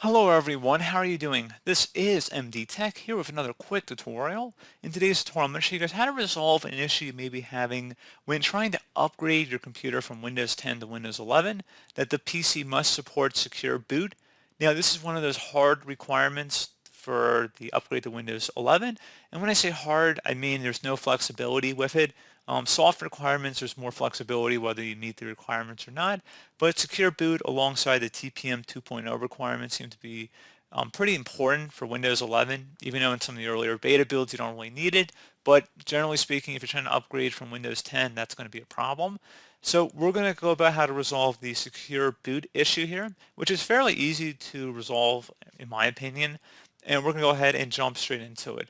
Hello everyone, how are you doing? This is MD Tech here with another quick tutorial. In today's tutorial, I'm going to show you guys how to resolve an issue you may be having when trying to upgrade your computer from Windows 10 to Windows 11, that the PC must support secure boot. Now this is one of those hard requirements for the upgrade to Windows 11, and when I say hard, I mean there's no flexibility with it. Soft requirements, there's more flexibility whether you meet the requirements or not, but secure boot alongside the TPM 2.0 requirements seem to be pretty important for Windows 11, even though in some of the earlier beta builds you don't really need it. But generally speaking, if you're trying to upgrade from Windows 10, that's going to be a problem. So we're going to go about how to resolve the secure boot issue here, which is fairly easy to resolve in my opinion. And we're going to go ahead and jump straight into it.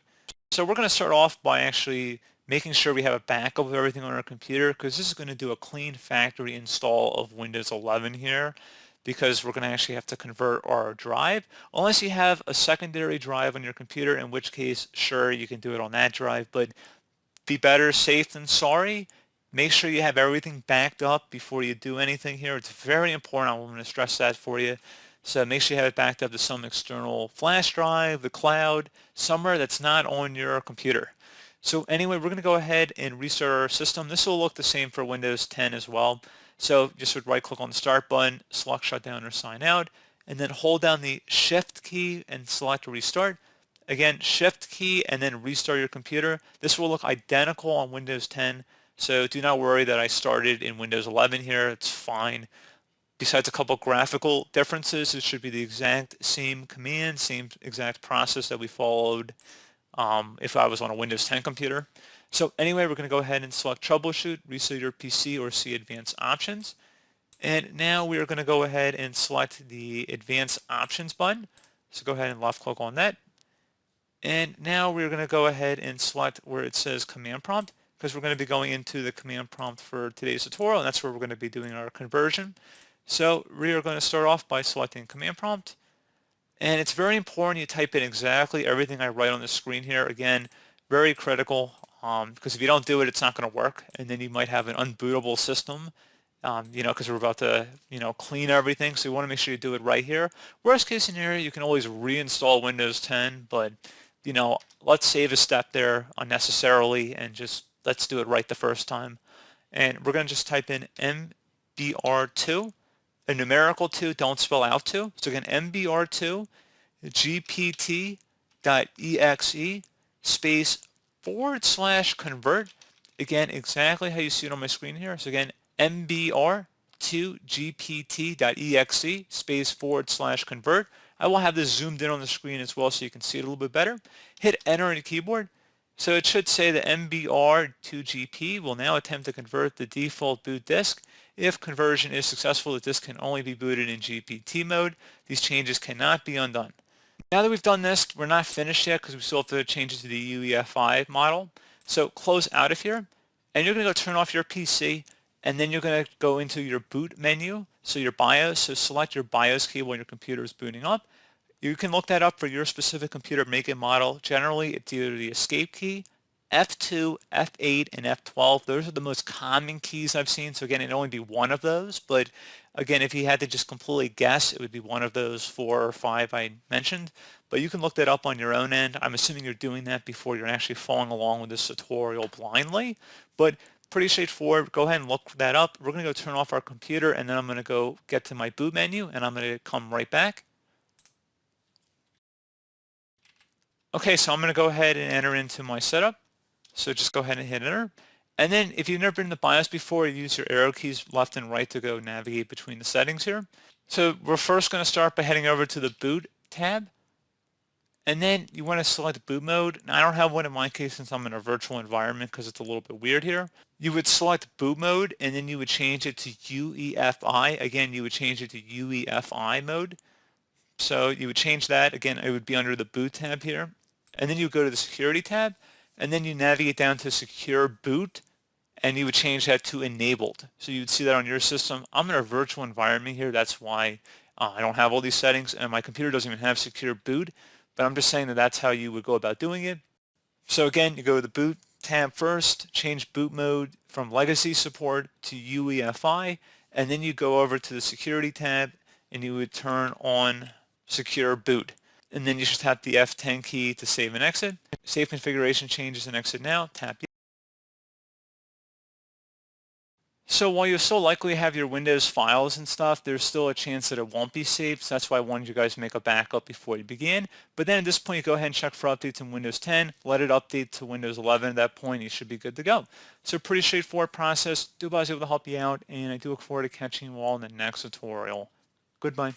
So we're going to start off by actually making sure we have a backup of everything on our computer, because this is going to do a clean factory install of Windows 11 here, because we're going to actually have to convert our drive, unless you have a secondary drive on your computer, in which case sure you can do it on that drive, but be better safe than sorry. Make sure you have everything backed up before you do anything here. It's very important. I'm going to stress that for you. So make sure you have it backed up to some external flash drive, the cloud, somewhere that's not on your computer. So anyway, we're going to go ahead and restart our system. This will look the same for Windows 10 as well. So just would right click on the start button, select shutdown or sign out, and then hold down the shift key and select restart. Again, shift key and then restart your computer. This will look identical on Windows 10. So do not worry that I started in Windows 11 here. It's fine. Besides a couple graphical differences, it should be the exact same command, same exact process that we followed if I was on a Windows 10 computer. So anyway, we're going to go ahead and select Troubleshoot, Reset Your PC, or see Advanced Options. And now we are going to go ahead and select the Advanced Options button. So go ahead and left click on that. And now we're going to go ahead and select where it says Command Prompt, because we're going to be going into the command prompt for today's tutorial, and that's where we're going to be doing our conversion. So we are going to start off by selecting Command Prompt. And it's very important you type in exactly everything I write on the screen here. Again, very critical, because if you don't do it, it's not going to work. And then you might have an unbootable system, because we're about to, clean everything. So you want to make sure you do it right here. Worst case scenario, you can always reinstall Windows 10, but, let's save a step there unnecessarily and just let's do it right the first time. And we're going to just type in MBR2. A numerical 2, don't spell out 2. So again, MBR2 gpt.exe space /convert. Again, exactly how you see it on my screen here. So again, MBR2 gpt.exe space /convert. I will have this zoomed in on the screen as well so you can see it a little bit better. Hit enter on your keyboard. So it should say the MBR2GP will now attempt to convert the default boot disk. If conversion is successful, the disk can only be booted in GPT mode. These changes cannot be undone. Now that we've done this, we're not finished yet because we still have to change it to the UEFI model. So close out of here, and you're going to go turn off your PC, and then you're going to go into your boot menu, so your BIOS. So select your BIOS key when your computer is booting up. You can look that up for your specific computer make and model. Generally, it's either the escape key, F2, F8, and F12. Those are the most common keys I've seen. So again, it'd only be one of those. But again, if you had to just completely guess, it would be one of those 4 or 5 I mentioned. But you can look that up on your own end. I'm assuming you're doing that before you're actually following along with this tutorial blindly. But pretty straightforward. Go ahead and look that up. We're going to go turn off our computer, and then I'm going to go get to my boot menu, and I'm going to come right back. Okay, so I'm going to go ahead and enter into my setup. So just go ahead and hit enter. And then if you've never been in the BIOS before, use your arrow keys left and right to go navigate between the settings here. So we're first going to start by heading over to the boot tab. And then you want to select boot mode. Now I don't have one in my case since I'm in a virtual environment because it's a little bit weird here. You would select boot mode and then you would change it to UEFI. Again, you would change it to UEFI mode. So you would change that. Again, it would be under the boot tab here. And then you go to the security tab, and then you navigate down to secure boot, and you would change that to enabled. So you would see that on your system. I'm in a virtual environment here. That's why I don't have all these settings, and my computer doesn't even have secure boot. But I'm just saying that that's how you would go about doing it. So again, you go to the boot tab first, change boot mode from legacy support to UEFI, and then you go over to the security tab, and you would turn on secure boot. And then you just tap the F10 key to save and exit. Save configuration changes and exit now. Tap yes. So while you'll still likely have your Windows files and stuff, there's still a chance that it won't be saved. So that's why I wanted you guys to make a backup before you begin. But then at this point, you go ahead and check for updates in Windows 10. Let it update to Windows 11. At that point, you should be good to go. So pretty straightforward process. Do I was able to help you out, and I do look forward to catching you all in the next tutorial. Goodbye.